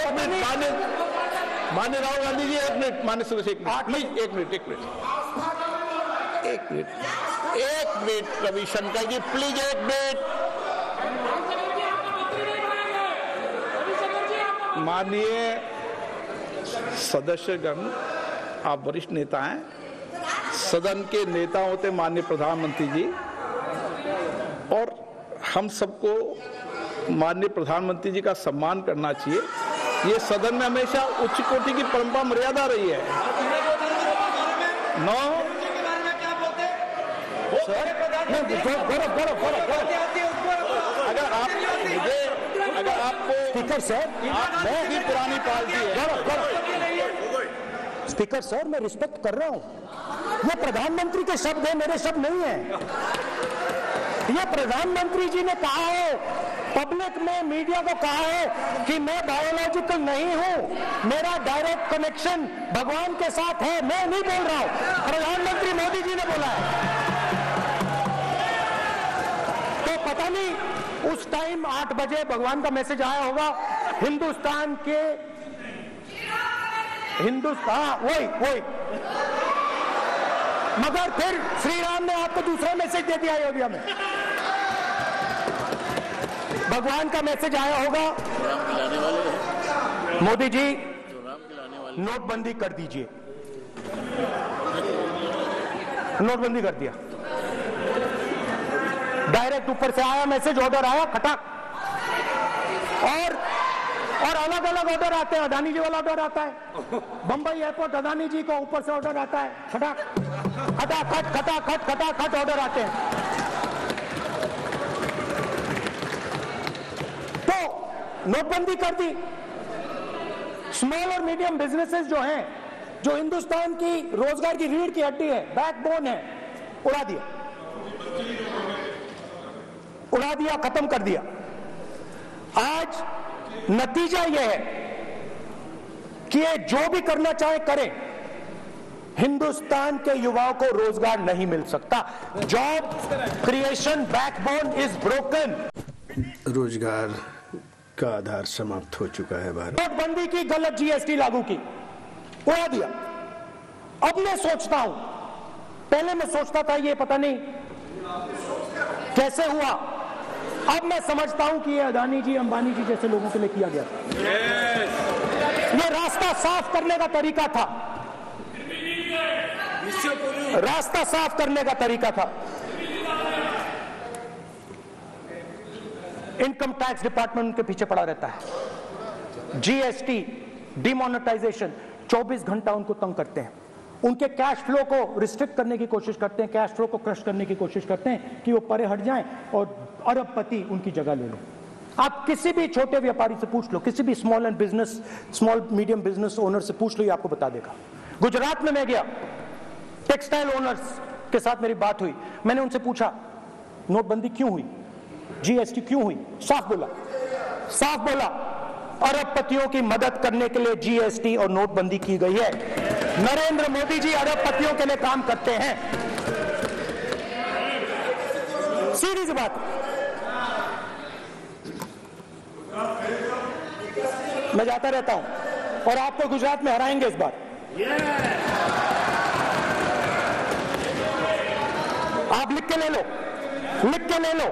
एक मिनट मान्य राहुल गांधी जी, एक मिनट, मान्य सदस्य एक मिनट प्लीज, एक मिनट रविशंकर जी प्लीज, एक मिनट। माननीय सदस्यगण, आप वरिष्ठ नेता हैं, सदन के नेता होते माननीय प्रधानमंत्री जी, और हम सबको माननीय प्रधानमंत्री जी का सम्मान करना चाहिए। ये सदन में हमेशा उच्च कोटि की परंपरा मर्यादा रही है। अगर आपको स्पीकर सर, मैं पुरानी पार्टी है। स्पीकर सर, मैं रिस्पेक्ट कर रहा हूं। ये प्रधानमंत्री के शब्द है, मेरे शब्द नहीं है। ये प्रधानमंत्री जी ने कहा है, पब्लिक में मीडिया को कहा है कि मैं बायोलॉजिकल नहीं हूं, मेरा डायरेक्ट कनेक्शन भगवान के साथ है। मैं नहीं बोल रहा हूं, प्रधानमंत्री मोदी जी ने बोला है। तो पता नहीं उस टाइम 8 बजे भगवान का मैसेज आया होगा हिंदुस्तान, वही मगर फिर श्री राम ने आपको दूसरा मैसेज दे दिया अयोध्या में। भगवान का मैसेज आया होगा, मोदी जी नोटबंदी कर दीजिए। नोटबंदी कर दिया, डायरेक्ट ऊपर से आया मैसेज, ऑर्डर आया खटाक। और अलग अलग ऑर्डर आते हैं। अदानी जी वाला ऑर्डर आता है, बंबई एयरपोर्ट अदानी जी को ऊपर से ऑर्डर आता है, खटाक खटाखट ऑर्डर आते हैं। तो नोटबंदी कर दी। स्मॉल और मीडियम बिजनेसेस जो हैं, जो हिंदुस्तान की रोजगार की रीढ़ की हड्डी है, बैकबोन है, उड़ा दिया, खत्म कर दिया। आज नतीजा यह है कि ये जो भी करना चाहे करें, हिंदुस्तान के युवाओं को रोजगार नहीं मिल सकता। Job creation backbone is broken. रोजगार का आधार समाप्त हो चुका है। भारत नोटबंदी की, गलत जीएसटी लागू की, उड़ा दिया। अब मैं सोचता हूं, पहले मैं सोचता था ये पता नहीं कैसे हुआ, अब मैं समझता हूं कि ये अदानी जी, अंबानी जी जैसे लोगों के लिए किया गया था। ये रास्ता साफ करने का तरीका था, रास्ता साफ करने का तरीका था। इनकम टैक्स डिपार्टमेंट उनके पीछे पड़ा रहता है। जीएसटी, डिमोनेटाइजेशन, 24 घंटा उनको तंग करते हैं। उनके कैश फ्लो को रिस्ट्रिक्ट करने की कोशिश करते हैं, कैश फ्लो को क्रश करने की कोशिश करते हैं कि वो परे हट जाएं और अरबपति उनकी जगह ले लो। आप किसी भी छोटे व्यापारी से पूछ लो, किसी भी स्मॉल मीडियम बिजनेस ओनर से पूछ लो, ये आपको बता देगा। गुजरात में मैं गया, टेक्सटाइल ओनर्स के साथ मेरी बात हुई। मैंने उनसे पूछा नोटबंदी क्यों हुई, जीएसटी क्यों हुई? साफ बोला अरबपतियों की मदद करने के लिए जीएसटी और नोटबंदी की गई है। नरेंद्र मोदी जी अरबपतियों के लिए काम करते हैं। सीधी सी बात। मैं जाता रहता हूं और आपको गुजरात में हराएंगे इस बार। आप लिख के ले लो,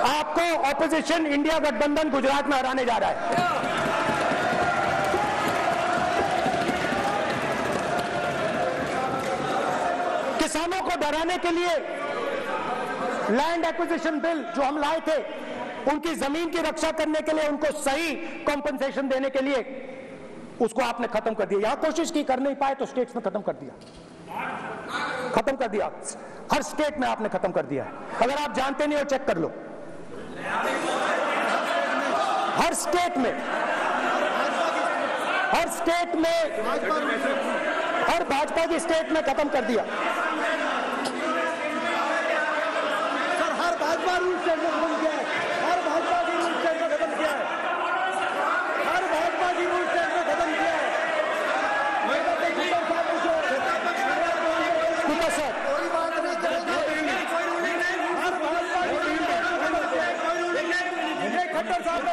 आपको ऑपोजिशन इंडिया गठबंधन गुजरात में हराने जा रहा है। किसानों को डराने के लिए लैंड एक्विजिशन बिल जो हम लाए थे, उनकी जमीन की रक्षा करने के लिए, उनको सही कॉम्पनसेशन देने के लिए, उसको आपने खत्म कर दिया। यहां कोशिश की, कर नहीं पाए तो स्टेट्स में खत्म कर दिया। हर स्टेट में आपने खत्म कर दिया है। अगर आप जानते नहीं हो चेक कर लो, हर स्टेट में, हर भाजपा की स्टेट में खत्म कर दिया। सर, हर भाजपा रूल स्टेट में खत्म किया है, हर भाजपा की रूल स्टेट में खत्म किया है, हर भाजपा की रूल स्टेट में खत्म किया है। कोई बात नहीं, हर भाजपा की रूल स्टेट में खत्म किया है। खट्टर साहब ने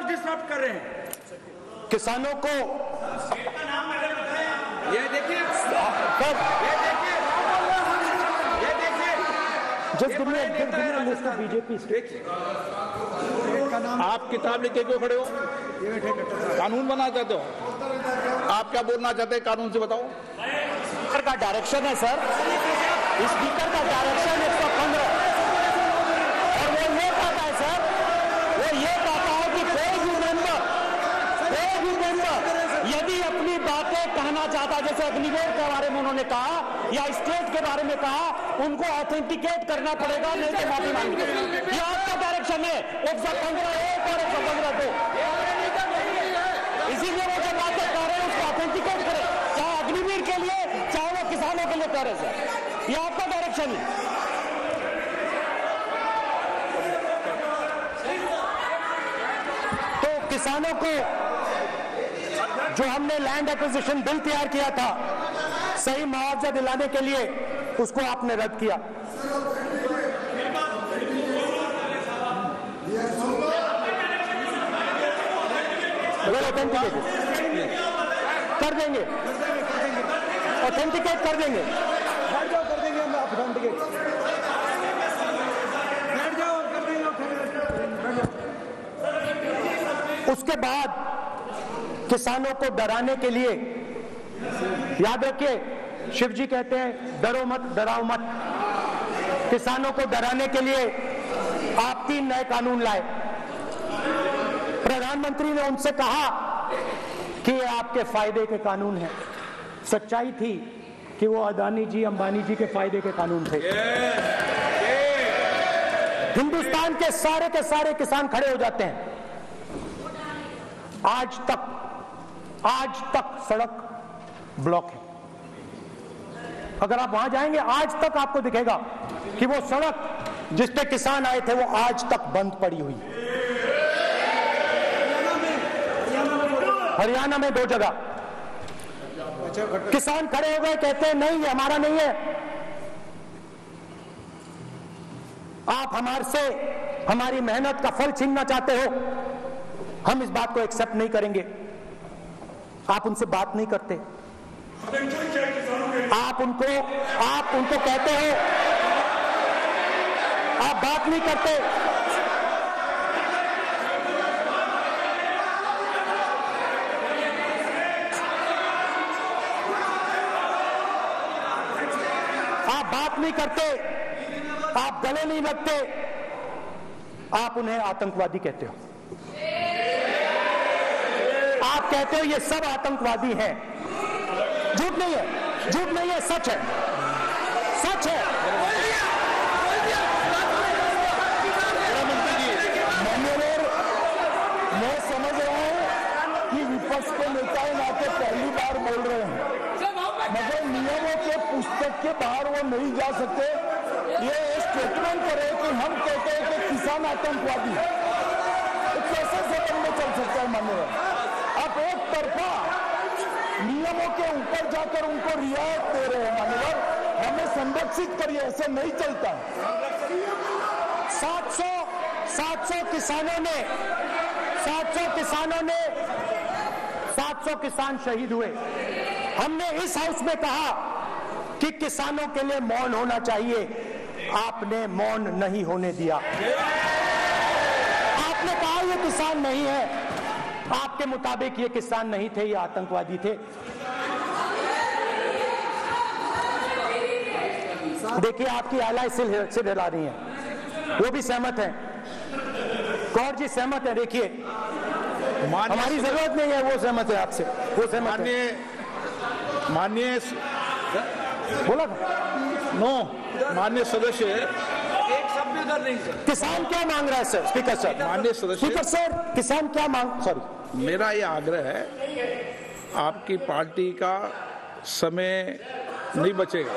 डिस्टर्ब कर रहे हैं। किसानों को ये देखिए, बीजेपी आप किताब लेके क्यों खड़े हो? कानून बना चाहते हो? आप क्या बोलना चाहते हैं कानून से बताओ? स्पीकर का डायरेक्शन है सर, स्पीकर का डायरेक्शन 115 और वो ये कहता है सर, वो ये कहता है कि कोई भी मेंबर यदि अपनी बातें कहना चाहता, जैसे अग्निवीर के बारे में उन्होंने कहा या स्टेट के बारे में कहा, उनको ऑथेंटिकेट करना पड़ेगा, नहीं तो माफी मांगनी पड़ेगी। ये आपका डायरेक्शन है 115(1) और 115(2). इसीलिए वो जो बातें कह रहे हैं उसको ऑथेंटिकेट करें, चाहे अग्निवीर के लिए चाहे वो किसानों के लिए कह रहे हैं सर, ये आपका डायरेक्शन है। तो किसानों को जो हमने लैंड एक्विजिशन बिल तैयार किया था सही मुआवजा दिलाने के लिए, उसको आपने रद्द किया। ऑथेंटिकेट कर देंगे, ऑथेंटिकेट कर देंगे, बैठ जाओ, कर देंगे हम ऑथेंटिकेट। बैठ जाओ, कर देंगे। उसके बाद किसानों को डराने के लिए, याद रखिए शिव जी कहते हैं डरो मत डराओ मत, किसानों को डराने के लिए आप 3 नए कानून लाए। प्रधानमंत्री ने उनसे कहा कि ये आपके फायदे के कानून हैं। सच्चाई थी कि वो अदानी जी अंबानी जी के फायदे के कानून थे। हिंदुस्तान के सारे किसान खड़े हो जाते हैं। आज तक सड़क ब्लॉक है। अगर आप वहां जाएंगे आज तक आपको दिखेगा कि वो सड़क जिस पे किसान आए थे वो आज तक बंद पड़ी हुई है। हरियाणा में 2 जगह किसान खड़े हो गए, कहते हैं नहीं ये हमारा नहीं है, आप हमारे से हमारी मेहनत का फल छीनना चाहते हो, हम इस बात को एक्सेप्ट नहीं करेंगे। आप उनसे बात नहीं करते, आप उनको कहते हो, आप बात नहीं करते। आप बात नहीं करते, आप गले नहीं लगते, आप उन्हें आतंकवादी कहते हो। आप कहते हो ये सब आतंकवादी हैं। झूठ नहीं है, झूठ नहीं है, सच है, सच है। मैं समझ रहा हूं कि विपक्ष के नेता नाते पहली बार बोल रहे हैं, मगर नियमों के पुस्तक के बाहर वो नहीं जा सकते। ये स्टेटमेंट करे कि हम कहते हैं कि किसान आतंकवादी, तो कैसे सदन में चल सकता है? मान्यवर, आप एक तरफा नियमों के ऊपर जाकर उनको रियायत दे रहे हैं। मान्यवर, हमें संरक्षित करिए, ऐसे नहीं चलता। 700 किसान शहीद हुए। हमने इस हाउस में कहा कि किसानों के लिए मौन होना चाहिए, आपने मौन नहीं होने दिया। आपने कहा ये किसान नहीं है, आपके मुताबिक ये किसान नहीं थे, ये आतंकवादी थे। देखिए आपकी आला सिर हिला रही हैं, वो भी सहमत हैं, कौर जी सहमत है। देखिए हमारी जरूरत नहीं है, वो सहमत है आपसे, वो सहमत है। माननीय बोला नो माननीय सदस्य, एक शब्द उधर नहीं सर। किसान क्या मांग रहा है सर? स्पीकर सर, माननीय सदस्य, स्पीकर सर, किसान क्या मांग, सॉरी, मेरा ये आग्रह है, आपकी पार्टी का समय नहीं बचेगा,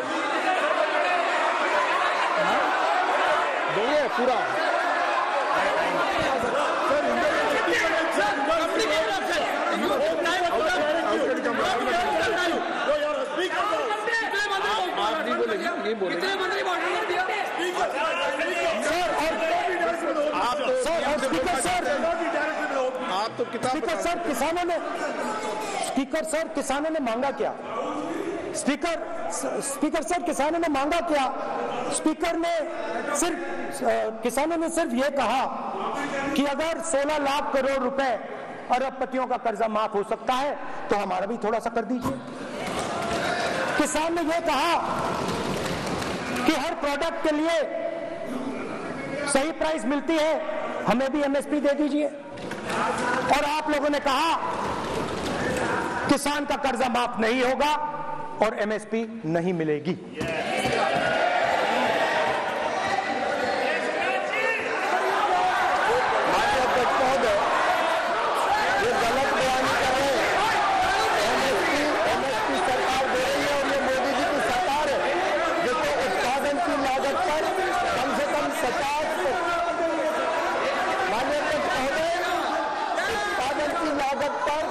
देखिए पूरा ये बोलेंगे तो किताब स्पीकर सर किसानों ने मांगा क्या? स्पीकर सर किसानों ने मांगा क्या? किसानों ने सिर्फ ये कहा कि अगर 16 लाख करोड़ रुपए अरबपतियों का कर्जा माफ हो सकता है तो हमारा भी थोड़ा सा कर दीजिए। किसान ने यह कहा कि हर प्रोडक्ट के लिए सही प्राइस मिलती है, हमें भी एमएसपी दे दीजिए। और आप लोगों ने कहा किसान का कर्जा माफ नहीं होगा और एमएसपी नहीं मिलेगी।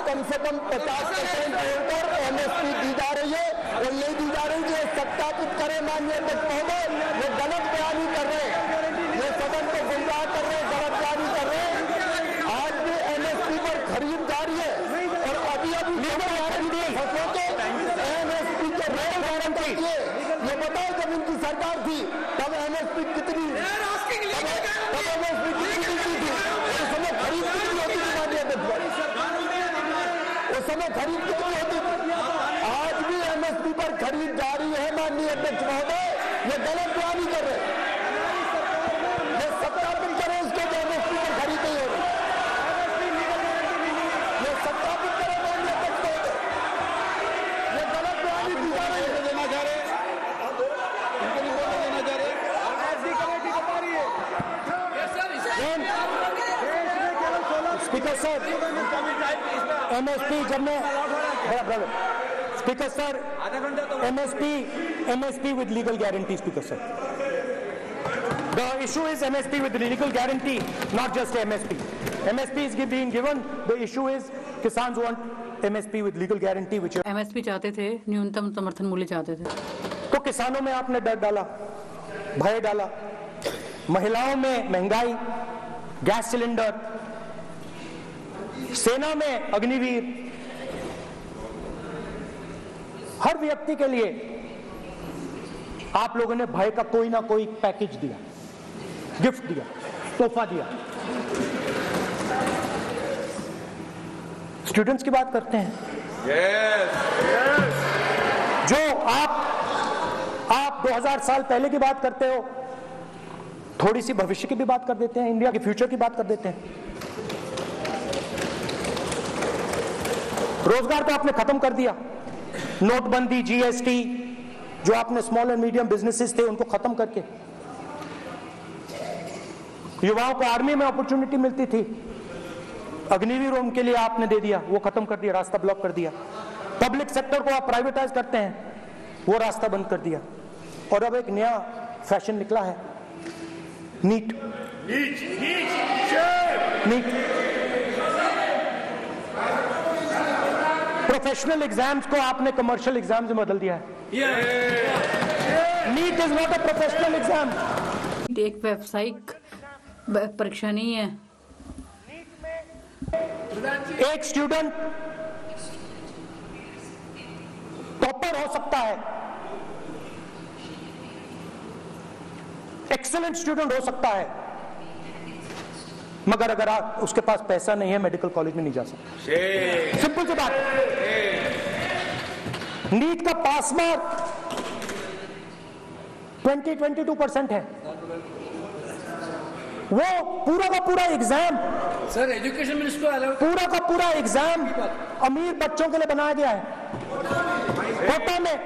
कम से कम 50% जोड़कर एमएसपी दी जा रही है और नहीं दी जा रही है। सत्यापित करें माननीय अध्यक्ष महोदय, ये गलत बयानी कर रहे हैं, ये सदन को गुमराह कर रहे हैं, गलत बयानी कर रहे हैं। आज भी एमएसपी पर खरीद जारी है और अभी फसलों के एमएसपी के रेट गारंटी किए। ये बताओ जब इनकी सरकार थी तब एमएसपी कितनी थी? उस समय खरीद कितनी होती थी माननीय अध्यक्ष? उस समय खरीद कितनी होती थी? आज भी एमएसपी पर खरीद जारी है माननीय अध्यक्ष महोदय, ये गलत बयानी कर रहे हैं। ये सत्यापित करें इसको कि एमएसपी पर खरीद नहीं हो रही। ये सत्यापित करें माननीय अध्यक्ष महोदय, ये गलत बयानी दी जा रही है। देना चाह रहे उनको नहीं बोलने देना चाह रहे। स्पीकर सर, एमएसपी जब मैं speaker sir MSP with legal guarantee. Speaker sir, the issue is MSP with legal guarantee, not just MSP. MSP is being given. The issue is Kisans want MSP with legal guarantee, which MSP चाहते थे, न्यूनतम समर्थन मूल्य चाहते थे। तो किसानों में आपने डर डाला, भय डाला, महिलाओं में महंगाई, गैस सिलेंडर, सेना में अग्निवीर, हर व्यक्ति के लिए आप लोगों ने भय का कोई ना कोई पैकेज दिया, गिफ्ट दिया, तोहफा दिया। स्टूडेंट्स की बात करते हैं। जो आप 2000 साल पहले की बात करते हो, थोड़ी सी भविष्य की भी बात कर देते हैं, इंडिया के फ्यूचर की बात कर देते हैं। रोजगार को आपने खत्म कर दिया, नोटबंदी, जीएसटी, जो आपने स्मॉल एंड मीडियम बिजनेसेस थे उनको खत्म करके युवाओं को आर्मी में अपॉर्चुनिटी मिलती थी, अग्निवीर उनके लिए आपने दे दिया, वो खत्म कर दिया, रास्ता ब्लॉक कर दिया। पब्लिक सेक्टर को आप प्राइवेटाइज करते हैं, वो रास्ता बंद कर दिया। और अब एक नया फैशन निकला है, नीट। प्रोफेशनल एग्जाम्स को आपने कमर्शियल एग्जाम्स में बदल दिया है। NEET is not a professional exam. एक व्यावसायिक परीक्षा नहीं है। एक स्टूडेंट टॉपर हो सकता है, एक्सीलेंट स्टूडेंट हो सकता है, मगर अगर आप उसके पास पैसा नहीं है, मेडिकल कॉलेज में नहीं जा सकता। सिंपल सी बात। नीट का पास मार्क 22% है। वो पूरा का पूरा एग्जाम, सर एजुकेशन मिनिस्टर पूरा का पूरा एग्जाम अमीर बच्चों के लिए बनाया गया है। कोटा में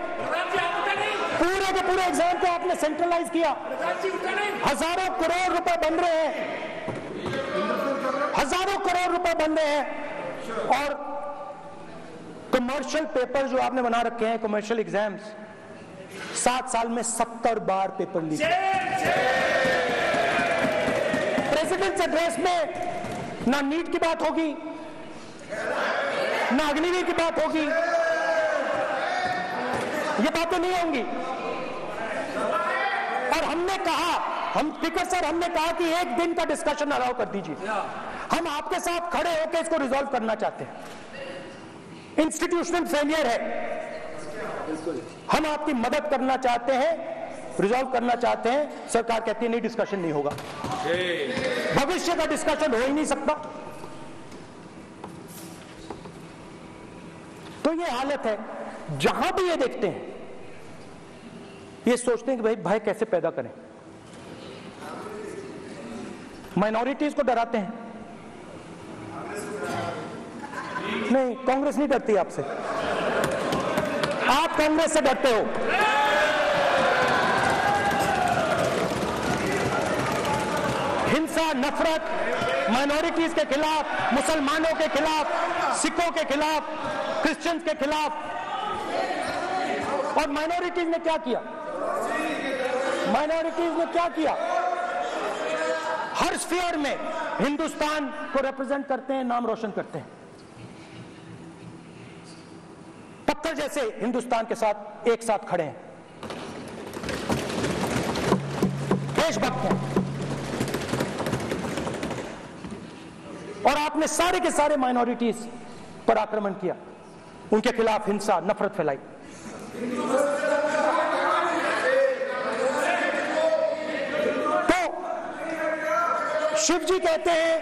पूरे के पूरे एग्जाम को आपने सेंट्रलाइज किया। हजारों करोड़ रुपए बन रहे हैं, हजारों करोड़ रुपए बन रहे हैं। और कमर्शियल पेपर जो आपने बना रखे हैं, कमर्शियल एग्जाम्स, 7 साल में 70 बार पेपर लीक। प्रेसिडेंट्स एड्रेस में ना नीट की बात होगी, ना अग्निवीर की बात होगी, ये बातें नहीं होंगी। और हमने कहा, हम स्पीकर सर, हमने कहा कि एक दिन का डिस्कशन अलाउ कर दीजिए। हम आपके साथ खड़े होकर इसको रिजॉल्व करना चाहते हैं। इंस्टीट्यूशनल फेलियर है, हम आपकी मदद करना चाहते हैं, रिजॉल्व करना चाहते हैं। सरकार कहती है नहीं, डिस्कशन नहीं होगा, भविष्य का डिस्कशन हो ही नहीं सकता। तो ये हालत है, जहां भी ये देखते हैं ये सोचते हैं कि भाई भय कैसे पैदा करें, माइनॉरिटीज को डराते हैं। नहीं, कांग्रेस नहीं डरती आपसे, आप कांग्रेस से डरते हो। हिंसा, नफरत, माइनॉरिटीज के खिलाफ, मुसलमानों के खिलाफ, सिखों के खिलाफ, क्रिश्चियंस के खिलाफ। और माइनॉरिटीज ने क्या किया? माइनॉरिटीज ने क्या किया? हर स्फीयर में हिंदुस्तान को रिप्रेजेंट करते हैं, नाम रोशन करते हैं, पत्थर जैसे हिंदुस्तान के साथ एक साथ खड़े हैं, देशभक्त हैं। और आपने सारे के सारे माइनॉरिटीज पर आक्रमण किया, उनके खिलाफ हिंसा, नफरत फैलाई। तो शिव जी कहते हैं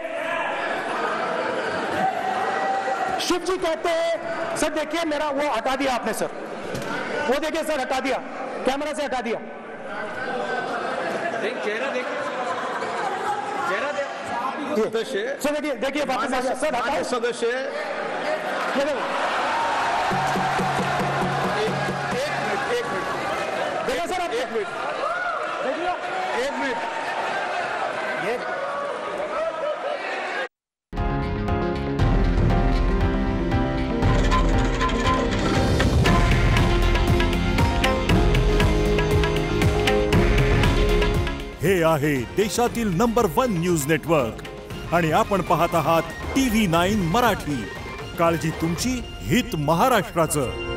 सर देखिए मेरा वो हटा दिया आपने सर, वो देखिए सर हटा दिया, कैमरा से हटा दिया। चेहरा देखिए सर, देखिए वापस आ गया सर, हटाओ सदस्य। एक मिनट देखिए सर, आप 1 मिनट देखिए, 1 मिनट। हे आहे देशातील नंबर 1 न्यूज नेटवर्क आणि आपण पाहत आहात TV9 मराठी। काळजी तुमची, हित महाराष्ट्राचं।